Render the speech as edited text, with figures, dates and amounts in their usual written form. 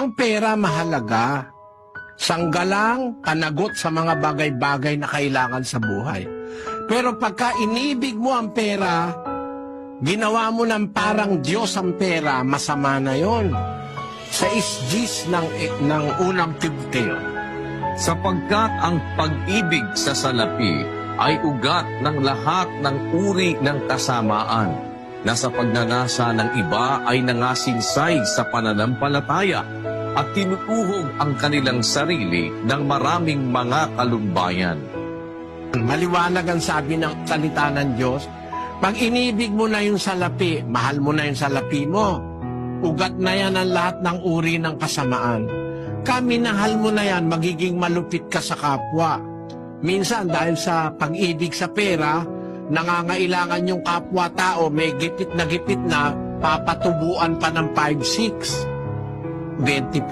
Ang pera mahalaga. Sanggalang, panagot sa mga bagay-bagay na kailangan sa buhay. Pero pagka inibig mo ang pera, ginawa mo ng parang Diyos ang pera, masama na yon. Sa isjis ng unang Timoteo. Sapagkat ang pag-ibig sa salapi ay ugat ng lahat ng uri ng kasamaan, na sa pagnanasa ng iba ay nangasinsay sa pananampalataya at tinutuhog ang kanilang sarili ng maraming mga kalumbayan. Maliwanag ang sabi ng salita ng Diyos. Pag inibig mo na yung salapi, mahal mo na yung salapi mo. Ugat na yan ang lahat ng uri ng kasamaan. Minahal mo na yan, magiging malupit ka sa kapwa. Minsan dahil sa pag-ibig sa pera, nangangailangan yung kapwa-tao, may gipit na, papatubuan pa ng 5-6. 20%